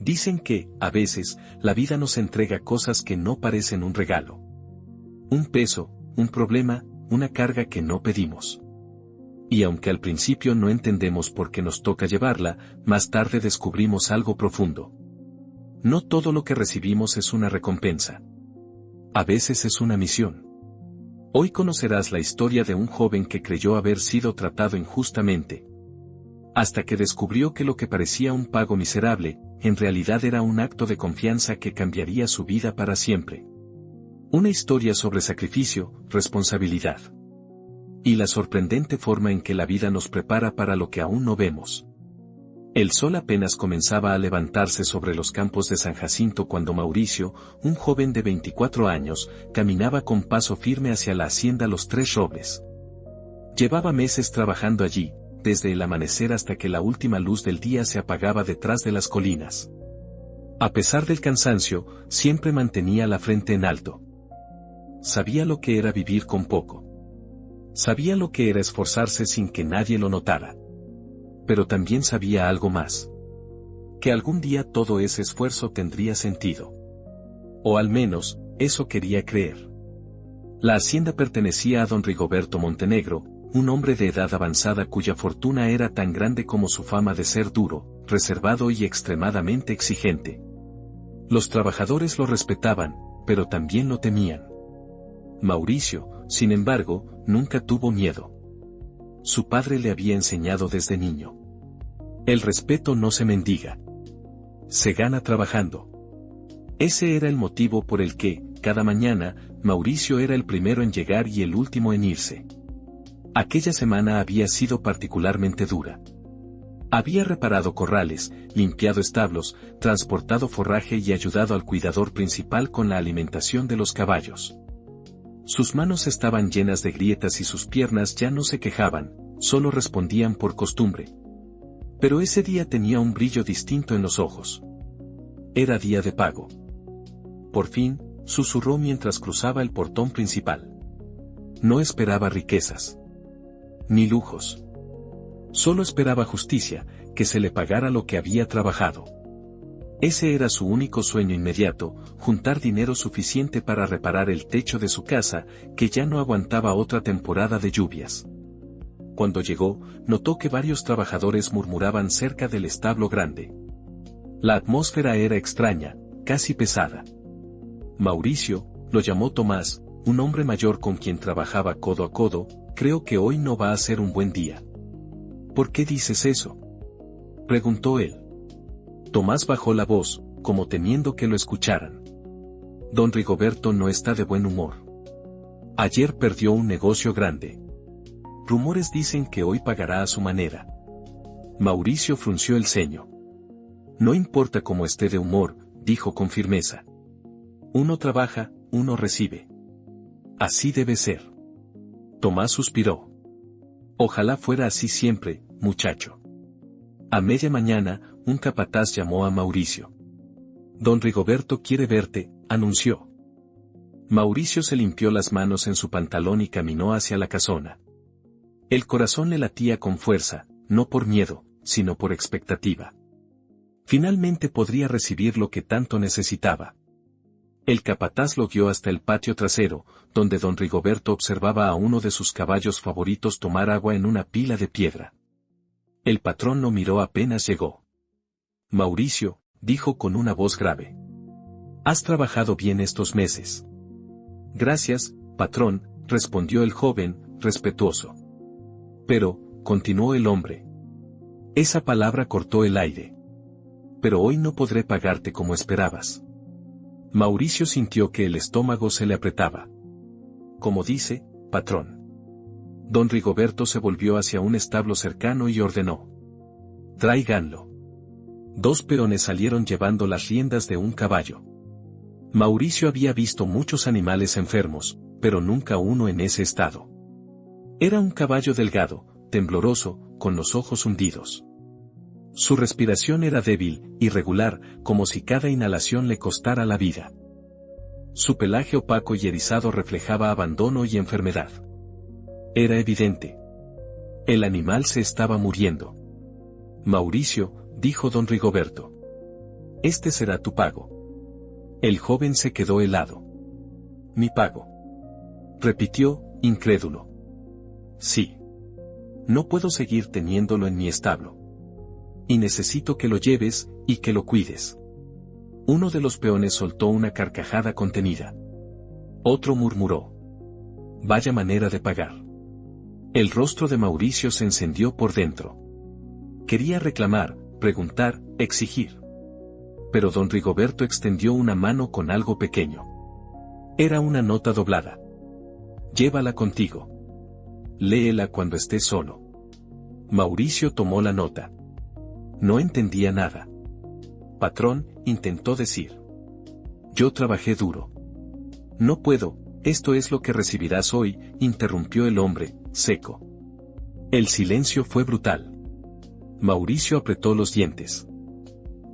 Dicen que, a veces, la vida nos entrega cosas que no parecen un regalo. Un peso, un problema, una carga que no pedimos. Y aunque al principio no entendemos por qué nos toca llevarla, más tarde descubrimos algo profundo. No todo lo que recibimos es una recompensa. A veces es una misión. Hoy conocerás la historia de un joven que creyó haber sido tratado injustamente, hasta que descubrió que lo que parecía un pago miserable, en realidad era un acto de confianza que cambiaría su vida para siempre. Una historia sobre sacrificio, responsabilidad. Y la sorprendente forma en que la vida nos prepara para lo que aún no vemos. El sol apenas comenzaba a levantarse sobre los campos de San Jacinto cuando Mauricio, un joven de 24 años, caminaba con paso firme hacia la hacienda Los Tres Robles. Llevaba meses trabajando allí, desde el amanecer hasta que la última luz del día se apagaba detrás de las colinas. A pesar del cansancio, siempre mantenía la frente en alto. Sabía lo que era vivir con poco. Sabía lo que era esforzarse sin que nadie lo notara. Pero también sabía algo más. Que algún día todo ese esfuerzo tendría sentido. O al menos, eso quería creer. La hacienda pertenecía a don Rigoberto Montenegro, un hombre de edad avanzada cuya fortuna era tan grande como su fama de ser duro, reservado y extremadamente exigente. Los trabajadores lo respetaban, pero también lo temían. Mauricio, sin embargo, nunca tuvo miedo. Su padre le había enseñado desde niño. El respeto no se mendiga. Se gana trabajando. Ese era el motivo por el que, cada mañana, Mauricio era el primero en llegar y el último en irse. Aquella semana había sido particularmente dura. Había reparado corrales, limpiado establos, transportado forraje y ayudado al cuidador principal con la alimentación de los caballos. Sus manos estaban llenas de grietas y sus piernas ya no se quejaban, solo respondían por costumbre. Pero ese día tenía un brillo distinto en los ojos. Era día de pago. Por fin, susurró mientras cruzaba el portón principal. No esperaba riquezas. Ni lujos. Solo esperaba justicia, que se le pagara lo que había trabajado. Ese era su único sueño inmediato, juntar dinero suficiente para reparar el techo de su casa, que ya no aguantaba otra temporada de lluvias. Cuando llegó, notó que varios trabajadores murmuraban cerca del establo grande. La atmósfera era extraña, casi pesada. Mauricio, lo llamó Tomás, un hombre mayor con quien trabajaba codo a codo, creo que hoy no va a ser un buen día. ¿Por qué dices eso?, preguntó él. Tomás bajó la voz, como temiendo que lo escucharan. Don Rigoberto no está de buen humor. Ayer perdió un negocio grande. Rumores dicen que hoy pagará a su manera. Mauricio frunció el ceño. No importa cómo esté de humor, dijo con firmeza. Uno trabaja, uno recibe. Así debe ser. Tomás suspiró. Ojalá fuera así siempre, muchacho. A media mañana, un capataz llamó a Mauricio. Don Rigoberto quiere verte, anunció. Mauricio se limpió las manos en su pantalón y caminó hacia la casona. El corazón le latía con fuerza, no por miedo, sino por expectativa. Finalmente podría recibir lo que tanto necesitaba. El capataz lo guió hasta el patio trasero, donde don Rigoberto observaba a uno de sus caballos favoritos tomar agua en una pila de piedra. El patrón lo miró apenas llegó. Mauricio, dijo con una voz grave. Has trabajado bien estos meses. Gracias, patrón, respondió el joven, respetuoso. Pero, continuó el hombre. Esa palabra cortó el aire. Pero hoy no podré pagarte como esperabas. Mauricio sintió que el estómago se le apretaba. Como dice, patrón. Don Rigoberto se volvió hacia un establo cercano y ordenó. Tráiganlo. 2 peones salieron llevando las riendas de un caballo. Mauricio había visto muchos animales enfermos, pero nunca uno en ese estado. Era un caballo delgado, tembloroso, con los ojos hundidos. Su respiración era débil, irregular, como si cada inhalación le costara la vida. Su pelaje opaco y erizado reflejaba abandono y enfermedad. Era evidente. El animal se estaba muriendo. Mauricio, dijo don Rigoberto. Este será tu pago. El joven se quedó helado. ¿Mi pago?, repitió, incrédulo. Sí. No puedo seguir teniéndolo en mi establo. Y necesito que lo lleves, y que lo cuides. Uno de los peones soltó una carcajada contenida. Otro murmuró: vaya manera de pagar. El rostro de Mauricio se encendió por dentro. Quería reclamar, preguntar, exigir. Pero don Rigoberto extendió una mano con algo pequeño. Era una nota doblada. Llévala contigo. Léela cuando estés solo. Mauricio tomó la nota. No entendía nada. Patrón, intentó decir. Yo trabajé duro. No puedo, esto es lo que recibirás hoy, interrumpió el hombre, seco. El silencio fue brutal. Mauricio apretó los dientes.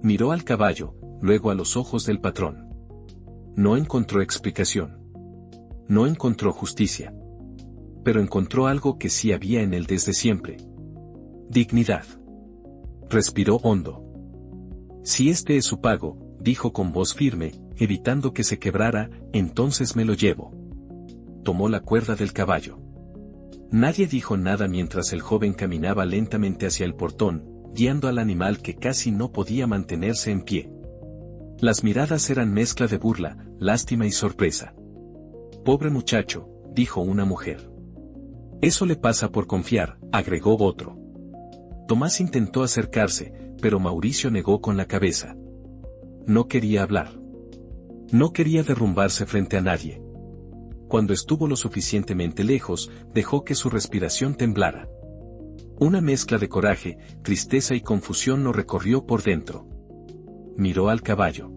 Miró al caballo, luego a los ojos del patrón. No encontró explicación. No encontró justicia. Pero encontró algo que sí había en él desde siempre. Dignidad. Respiró hondo. Si este es su pago, dijo con voz firme, evitando que se quebrara, entonces me lo llevo. Tomó la cuerda del caballo. Nadie dijo nada mientras el joven caminaba lentamente hacia el portón, guiando al animal que casi no podía mantenerse en pie. Las miradas eran mezcla de burla, lástima y sorpresa. Pobre muchacho, dijo una mujer. Eso le pasa por confiar, agregó otro. Tomás intentó acercarse, pero Mauricio negó con la cabeza. No quería hablar. No quería derrumbarse frente a nadie. Cuando estuvo lo suficientemente lejos, dejó que su respiración temblara. Una mezcla de coraje, tristeza y confusión lo recorrió por dentro. Miró al caballo.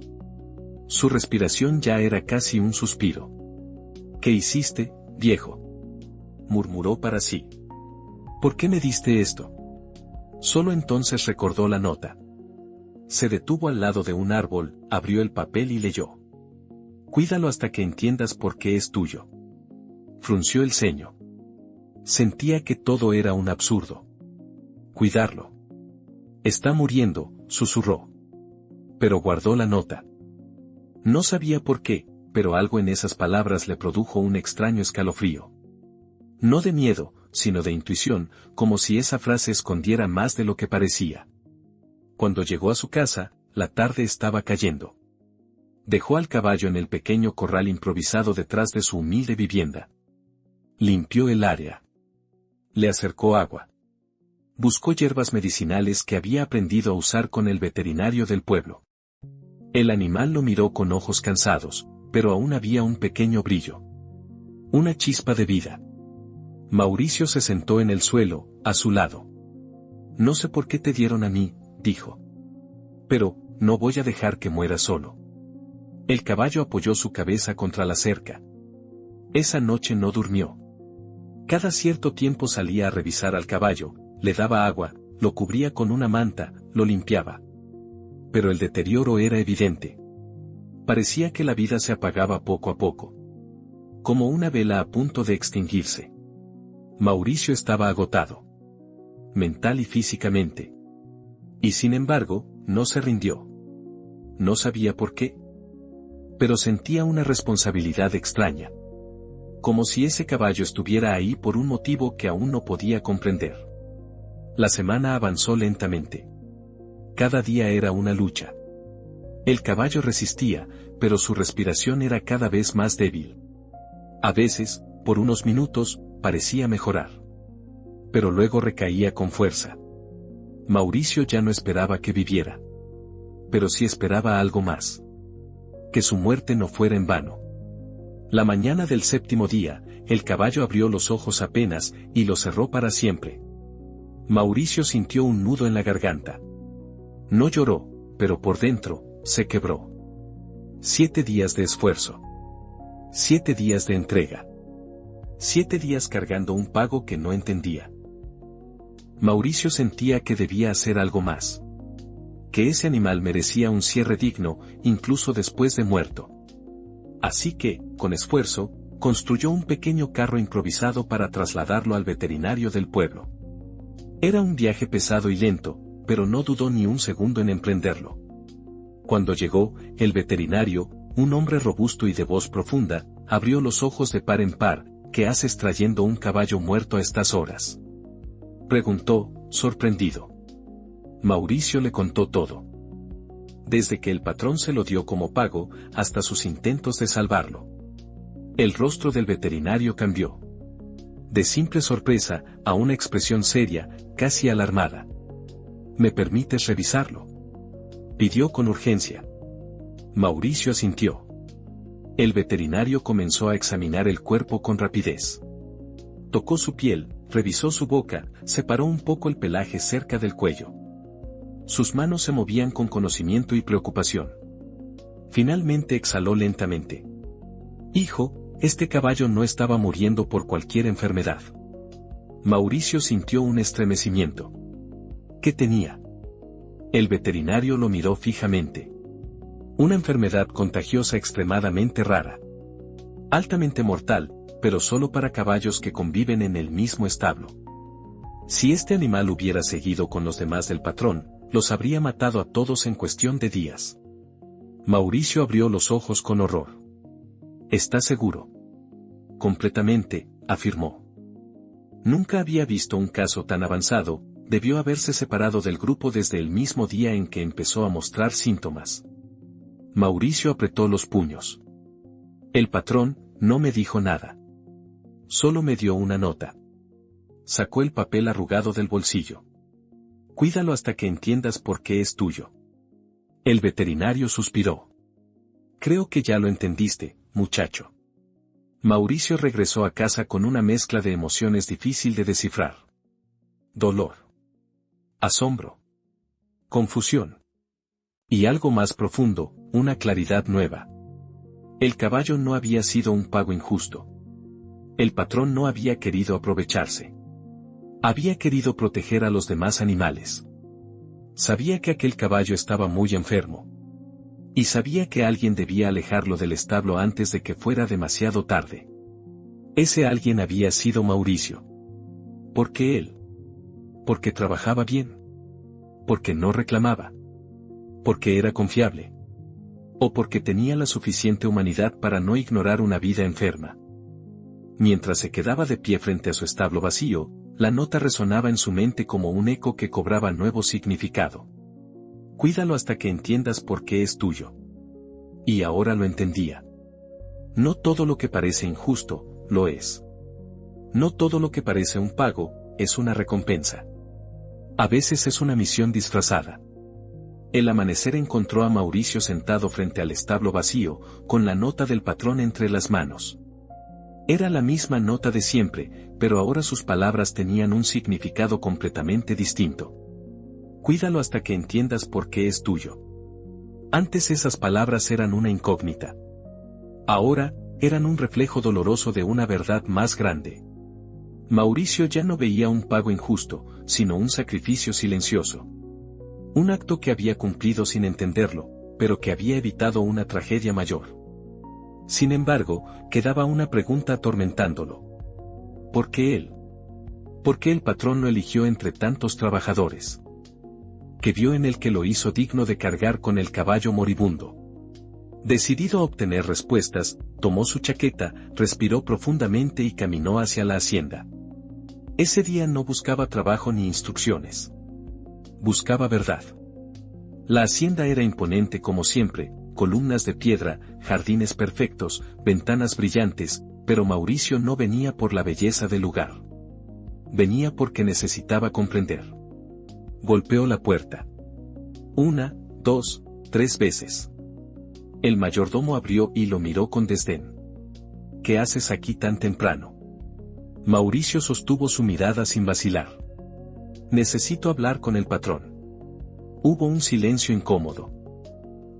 Su respiración ya era casi un suspiro. ¿Qué hiciste, viejo?, murmuró para sí. ¿Por qué me diste esto? Solo entonces recordó la nota. Se detuvo al lado de un árbol, abrió el papel y leyó. Cuídalo hasta que entiendas por qué es tuyo. Frunció el ceño. Sentía que todo era un absurdo. Cuidarlo. Está muriendo, susurró. Pero guardó la nota. No sabía por qué, pero algo en esas palabras le produjo un extraño escalofrío. No de miedo, sino de intuición, como si esa frase escondiera más de lo que parecía. Cuando llegó a su casa, la tarde estaba cayendo. Dejó al caballo en el pequeño corral improvisado detrás de su humilde vivienda. Limpió el área. Le acercó agua. Buscó hierbas medicinales que había aprendido a usar con el veterinario del pueblo. El animal lo miró con ojos cansados, pero aún había un pequeño brillo. Una chispa de vida. Mauricio se sentó en el suelo, a su lado. No sé por qué te dieron a mí, dijo. Pero, no voy a dejar que muera solo. El caballo apoyó su cabeza contra la cerca. Esa noche no durmió. Cada cierto tiempo salía a revisar al caballo, le daba agua, lo cubría con una manta, lo limpiaba. Pero el deterioro era evidente. Parecía que la vida se apagaba poco a poco. Como una vela a punto de extinguirse. Mauricio estaba agotado. Mental y físicamente. Y sin embargo, no se rindió. No sabía por qué. Pero sentía una responsabilidad extraña. Como si ese caballo estuviera ahí por un motivo que aún no podía comprender. La semana avanzó lentamente. Cada día era una lucha. El caballo resistía, pero su respiración era cada vez más débil. A veces, por unos minutos, parecía mejorar. Pero luego recaía con fuerza. Mauricio ya no esperaba que viviera. Pero sí esperaba algo más. Que su muerte no fuera en vano. La mañana del 7º día, el caballo abrió los ojos apenas, y los cerró para siempre. Mauricio sintió un nudo en la garganta. No lloró, pero por dentro, se quebró. 7 días de esfuerzo. 7 días de entrega. 7 días cargando un pago que no entendía. Mauricio sentía que debía hacer algo más. Que ese animal merecía un cierre digno, incluso después de muerto. Así que, con esfuerzo, construyó un pequeño carro improvisado para trasladarlo al veterinario del pueblo. Era un viaje pesado y lento, pero no dudó ni un segundo en emprenderlo. Cuando llegó, el veterinario, un hombre robusto y de voz profunda, abrió los ojos de par en par. ¿Qué haces trayendo un caballo muerto a estas horas?, preguntó, sorprendido. Mauricio le contó todo. Desde que el patrón se lo dio como pago, hasta sus intentos de salvarlo. El rostro del veterinario cambió. De simple sorpresa, a una expresión seria, casi alarmada. ¿Me permites revisarlo?, pidió con urgencia. Mauricio asintió. El veterinario comenzó a examinar el cuerpo con rapidez. Tocó su piel, revisó su boca, separó un poco el pelaje cerca del cuello. Sus manos se movían con conocimiento y preocupación. Finalmente exhaló lentamente. Hijo, este caballo no estaba muriendo por cualquier enfermedad. Mauricio sintió un estremecimiento. ¿Qué tenía? El veterinario lo miró fijamente. Una enfermedad contagiosa extremadamente rara. Altamente mortal, pero solo para caballos que conviven en el mismo establo. Si este animal hubiera seguido con los demás del patrón, los habría matado a todos en cuestión de días. Mauricio abrió los ojos con horror. ¿Estás seguro? Completamente, afirmó. Nunca había visto un caso tan avanzado. Debió haberse separado del grupo desde el mismo día en que empezó a mostrar síntomas. Mauricio apretó los puños. El patrón no me dijo nada. Solo me dio una nota. Sacó el papel arrugado del bolsillo. Cuídalo hasta que entiendas por qué es tuyo. El veterinario suspiró. Creo que ya lo entendiste, muchacho. Mauricio regresó a casa con una mezcla de emociones difícil de descifrar. Dolor. Asombro. Confusión. Y algo más profundo, una claridad nueva. El caballo no había sido un pago injusto. El patrón no había querido aprovecharse. Había querido proteger a los demás animales. Sabía que aquel caballo estaba muy enfermo. Y sabía que alguien debía alejarlo del establo antes de que fuera demasiado tarde. Ese alguien había sido Mauricio. ¿Por qué él? Porque trabajaba bien. Porque no reclamaba. Porque era confiable. O porque tenía la suficiente humanidad para no ignorar una vida enferma. Mientras se quedaba de pie frente a su establo vacío, la nota resonaba en su mente como un eco que cobraba nuevo significado. Cuídalo hasta que entiendas por qué es tuyo. Y ahora lo entendía. No todo lo que parece injusto, lo es. No todo lo que parece un pago, es una recompensa. A veces es una misión disfrazada. El amanecer encontró a Mauricio sentado frente al establo vacío, con la nota del patrón entre las manos. Era la misma nota de siempre, pero ahora sus palabras tenían un significado completamente distinto. Cuídalo hasta que entiendas por qué es tuyo. Antes esas palabras eran una incógnita. Ahora, eran un reflejo doloroso de una verdad más grande. Mauricio ya no veía un pago injusto, sino un sacrificio silencioso. Un acto que había cumplido sin entenderlo, pero que había evitado una tragedia mayor. Sin embargo, quedaba una pregunta atormentándolo. ¿Por qué él? ¿Por qué el patrón lo eligió entre tantos trabajadores? ¿Qué vio en el que lo hizo digno de cargar con el caballo moribundo? Decidido a obtener respuestas, tomó su chaqueta, respiró profundamente y caminó hacia la hacienda. Ese día no buscaba trabajo ni instrucciones. Buscaba verdad. La hacienda era imponente como siempre, columnas de piedra, jardines perfectos, ventanas brillantes, pero Mauricio no venía por la belleza del lugar. Venía porque necesitaba comprender. Golpeó la puerta. 1, 2, 3 veces. El mayordomo abrió y lo miró con desdén. ¿Qué haces aquí tan temprano? Mauricio sostuvo su mirada sin vacilar. Necesito hablar con el patrón. Hubo un silencio incómodo.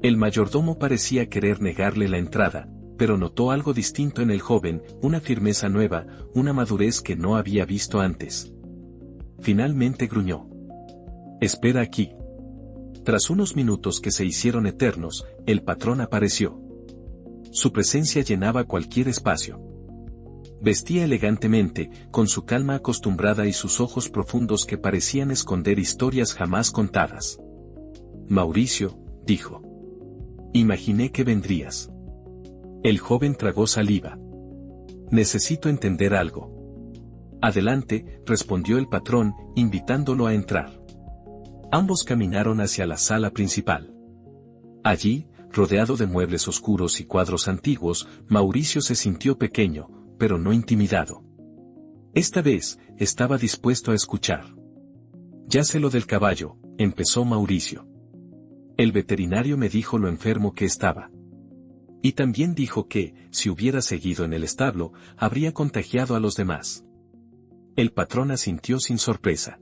El mayordomo parecía querer negarle la entrada, pero notó algo distinto en el joven, una firmeza nueva, una madurez que no había visto antes. Finalmente gruñó. Espera aquí. Tras unos minutos que se hicieron eternos, el patrón apareció. Su presencia llenaba cualquier espacio. Vestía elegantemente, con su calma acostumbrada y sus ojos profundos que parecían esconder historias jamás contadas. Mauricio, dijo. Imaginé que vendrías. El joven tragó saliva. Necesito entender algo. Adelante, respondió el patrón, invitándolo a entrar. Ambos caminaron hacia la sala principal. Allí, rodeado de muebles oscuros y cuadros antiguos, Mauricio se sintió pequeño, pero no intimidado. Esta vez, estaba dispuesto a escuchar. Ya sé lo del caballo, empezó Mauricio. El veterinario me dijo lo enfermo que estaba. Y también dijo que, si hubiera seguido en el establo, habría contagiado a los demás. El patrón asintió sin sorpresa.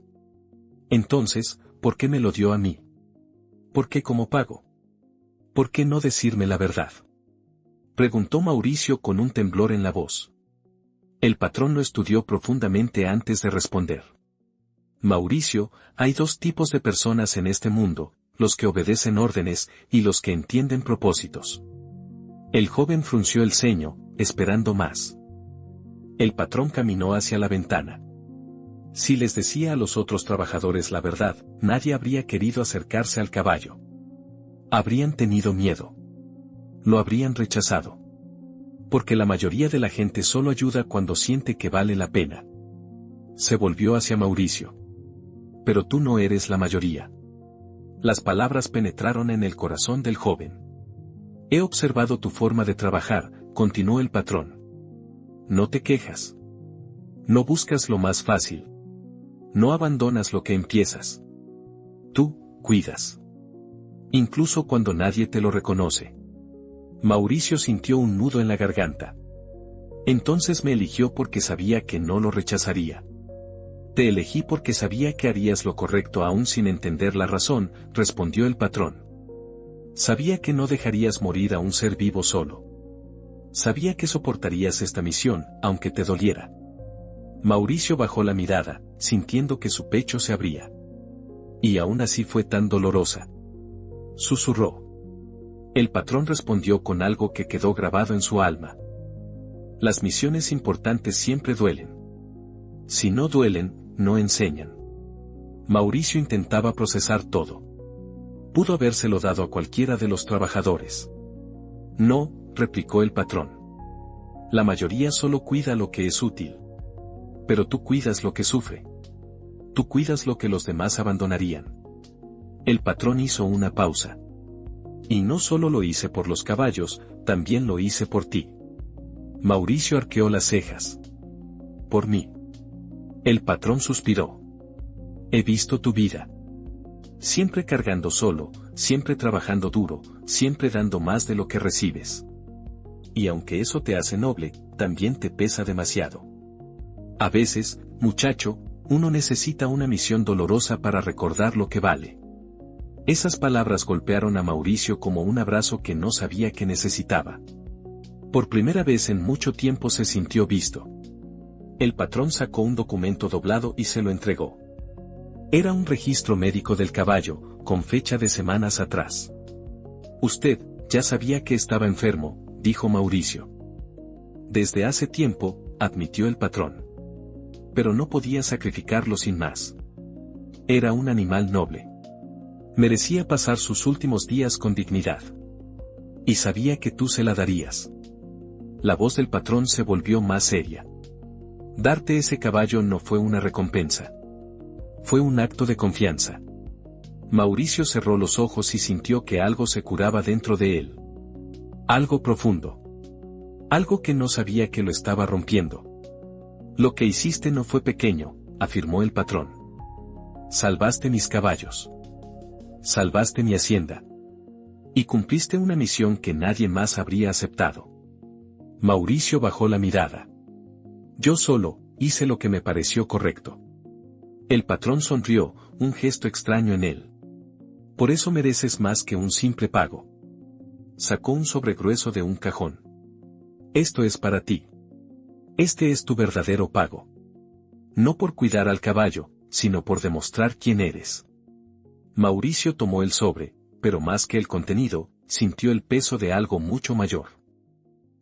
Entonces, ¿por qué me lo dio a mí? ¿Por qué como pago? ¿Por qué no decirme la verdad? Preguntó Mauricio con un temblor en la voz. El patrón lo estudió profundamente antes de responder. Mauricio, hay dos tipos de personas en este mundo, los que obedecen órdenes y los que entienden propósitos. El joven frunció el ceño, esperando más. El patrón caminó hacia la ventana. Si les decía a los otros trabajadores la verdad, nadie habría querido acercarse al caballo. Habrían tenido miedo. Lo habrían rechazado. Porque la mayoría de la gente solo ayuda cuando siente que vale la pena. Se volvió hacia Mauricio. Pero tú no eres la mayoría. Las palabras penetraron en el corazón del joven. He observado tu forma de trabajar, continuó el patrón. No te quejas. No buscas lo más fácil. No abandonas lo que empiezas. Tú, cuidas. Incluso cuando nadie te lo reconoce. Mauricio sintió un nudo en la garganta. Entonces me eligió porque sabía que no lo rechazaría. Te elegí porque sabía que harías lo correcto aún sin entender la razón, respondió el patrón. Sabía que no dejarías morir a un ser vivo solo. Sabía que soportarías esta misión, aunque te doliera. Mauricio bajó la mirada, sintiendo que su pecho se abría. Y aún así fue tan dolorosa. Susurró. El patrón respondió con algo que quedó grabado en su alma. Las misiones importantes siempre duelen. Si no duelen, no enseñan. Mauricio intentaba procesar todo. Pudo habérselo dado a cualquiera de los trabajadores. No, replicó el patrón. La mayoría solo cuida lo que es útil. Pero tú cuidas lo que sufre. Tú cuidas lo que los demás abandonarían. El patrón hizo una pausa. Y no solo lo hice por los caballos, también lo hice por ti. Mauricio arqueó las cejas. Por mí. El patrón suspiró. He visto tu vida. Siempre cargando solo, siempre trabajando duro, siempre dando más de lo que recibes. Y aunque eso te hace noble, también te pesa demasiado. A veces, muchacho, uno necesita una misión dolorosa para recordar lo que vale. Esas palabras golpearon a Mauricio como un abrazo que no sabía que necesitaba. Por primera vez en mucho tiempo se sintió visto. El patrón sacó un documento doblado y se lo entregó. Era un registro médico del caballo, con fecha de semanas atrás. Usted, ya sabía que estaba enfermo, dijo Mauricio. Desde hace tiempo, admitió el patrón. Pero no podía sacrificarlo sin más. Era un animal noble. Merecía pasar sus últimos días con dignidad. Y sabía que tú se la darías. La voz del patrón se volvió más seria. Darte ese caballo no fue una recompensa. Fue un acto de confianza. Mauricio cerró los ojos y sintió que algo se curaba dentro de él. Algo profundo. Algo que no sabía que lo estaba rompiendo. Lo que hiciste no fue pequeño, afirmó el patrón. Salvaste mis caballos. Salvaste mi hacienda. Y cumpliste una misión que nadie más habría aceptado. Mauricio bajó la mirada. Yo solo, hice lo que me pareció correcto. El patrón sonrió, un gesto extraño en él. Por eso mereces más que un simple pago. Sacó un sobre grueso de un cajón. Esto es para ti. Este es tu verdadero pago. No por cuidar al caballo, sino por demostrar quién eres. Mauricio tomó el sobre, pero más que el contenido, sintió el peso de algo mucho mayor.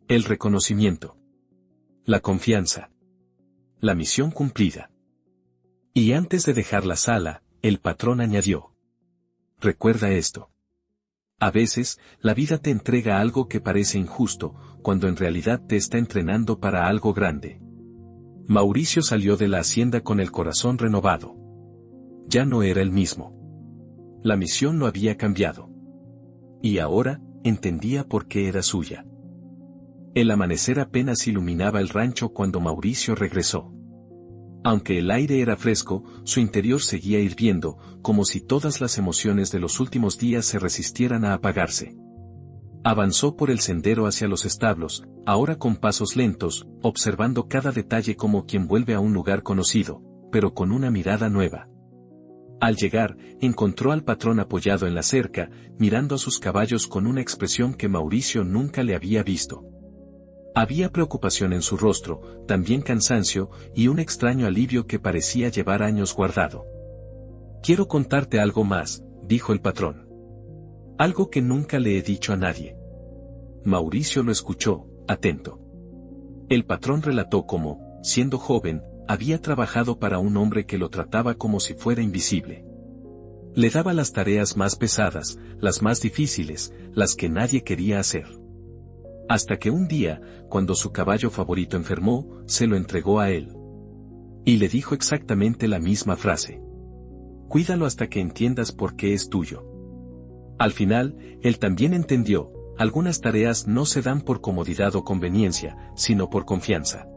El reconocimiento. La confianza. La misión cumplida. Y antes de dejar la sala, el patrón añadió. Recuerda esto. A veces, la vida te entrega algo que parece injusto, cuando en realidad te está entrenando para algo grande. Mauricio salió de la hacienda con el corazón renovado. Ya no era el mismo. La misión lo había cambiado. Y ahora, entendía por qué era suya. El amanecer apenas iluminaba el rancho cuando Mauricio regresó. Aunque el aire era fresco, su interior seguía hirviendo, como si todas las emociones de los últimos días se resistieran a apagarse. Avanzó por el sendero hacia los establos, ahora con pasos lentos, observando cada detalle como quien vuelve a un lugar conocido, pero con una mirada nueva. Al llegar, encontró al patrón apoyado en la cerca, mirando a sus caballos con una expresión que Mauricio nunca le había visto. Había preocupación en su rostro, también cansancio, y un extraño alivio que parecía llevar años guardado. «Quiero contarte algo más», dijo el patrón. «Algo que nunca le he dicho a nadie». Mauricio lo escuchó, atento. El patrón relató cómo, siendo joven, había trabajado para un hombre que lo trataba como si fuera invisible. Le daba las tareas más pesadas, las más difíciles, las que nadie quería hacer. Hasta que un día, cuando su caballo favorito enfermó, se lo entregó a él. Y le dijo exactamente la misma frase. «Cuídalo hasta que entiendas por qué es tuyo». Al final, él también entendió, algunas tareas no se dan por comodidad o conveniencia, sino por confianza.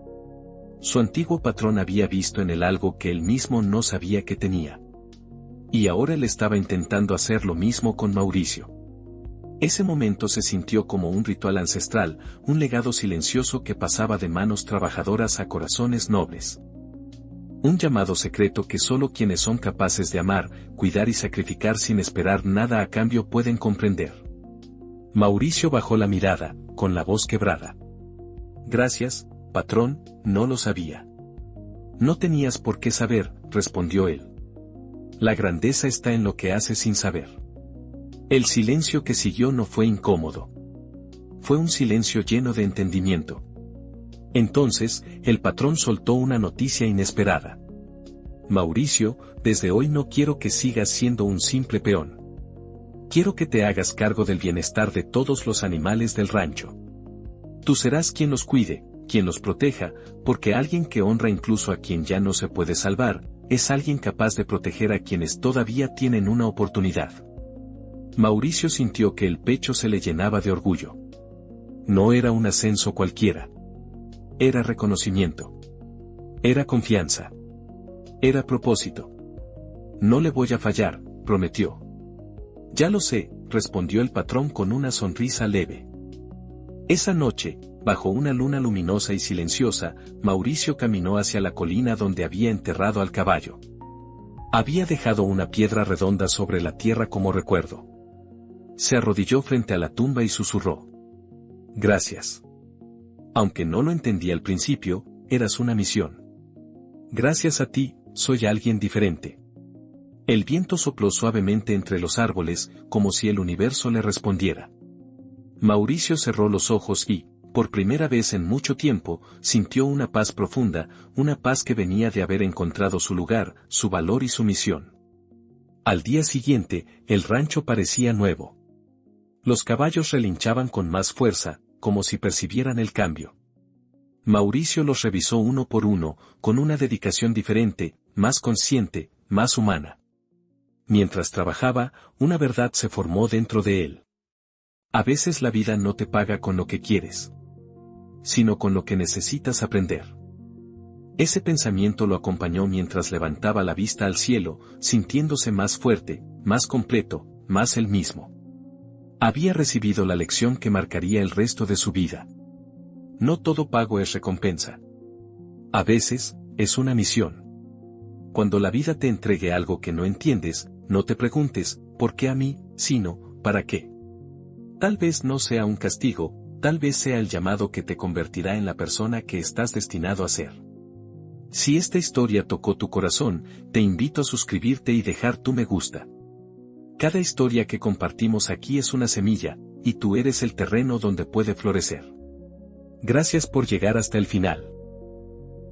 Su antiguo patrón había visto en él algo que él mismo no sabía que tenía. Y ahora él estaba intentando hacer lo mismo con Mauricio. Ese momento se sintió como un ritual ancestral, un legado silencioso que pasaba de manos trabajadoras a corazones nobles. Un llamado secreto que solo quienes son capaces de amar, cuidar y sacrificar sin esperar nada a cambio pueden comprender. Mauricio bajó la mirada, con la voz quebrada. «Gracias, patrón, no lo sabía». «No tenías por qué saber», respondió él. «La grandeza está en lo que haces sin saber». El silencio que siguió no fue incómodo. Fue un silencio lleno de entendimiento. Entonces, el patrón soltó una noticia inesperada. «Mauricio, desde hoy no quiero que sigas siendo un simple peón. Quiero que te hagas cargo del bienestar de todos los animales del rancho. Tú serás quien los cuide, quien los proteja, porque alguien que honra incluso a quien ya no se puede salvar, es alguien capaz de proteger a quienes todavía tienen una oportunidad». Mauricio sintió que el pecho se le llenaba de orgullo. No era un ascenso cualquiera. Era reconocimiento. Era confianza. Era propósito. «No le voy a fallar», prometió. «Ya lo sé», respondió el patrón con una sonrisa leve. Esa noche, bajo una luna luminosa y silenciosa, Mauricio caminó hacia la colina donde había enterrado al caballo. Había dejado una piedra redonda sobre la tierra como recuerdo. Se arrodilló frente a la tumba y susurró. «Gracias. Aunque no lo entendía al principio, eras una misión. Gracias a ti, soy alguien diferente». El viento sopló suavemente entre los árboles, como si el universo le respondiera. Mauricio cerró los ojos y, por primera vez en mucho tiempo, sintió una paz profunda, una paz que venía de haber encontrado su lugar, su valor y su misión. Al día siguiente, el rancho parecía nuevo. Los caballos relinchaban con más fuerza, como si percibieran el cambio. Mauricio los revisó uno por uno, con una dedicación diferente, más consciente, más humana. Mientras trabajaba, una verdad se formó dentro de él. A veces la vida no te paga con lo que quieres, sino con lo que necesitas aprender. Ese pensamiento lo acompañó mientras levantaba la vista al cielo, sintiéndose más fuerte, más completo, más él mismo. Había recibido la lección que marcaría el resto de su vida. No todo pago es recompensa. A veces, es una misión. Cuando la vida te entregue algo que no entiendes, no te preguntes, ¿por qué a mí?, sino, ¿para qué? Tal vez no sea un castigo, tal vez sea el llamado que te convertirá en la persona que estás destinado a ser. Si esta historia tocó tu corazón, te invito a suscribirte y dejar tu me gusta. Cada historia que compartimos aquí es una semilla, y tú eres el terreno donde puede florecer. Gracias por llegar hasta el final.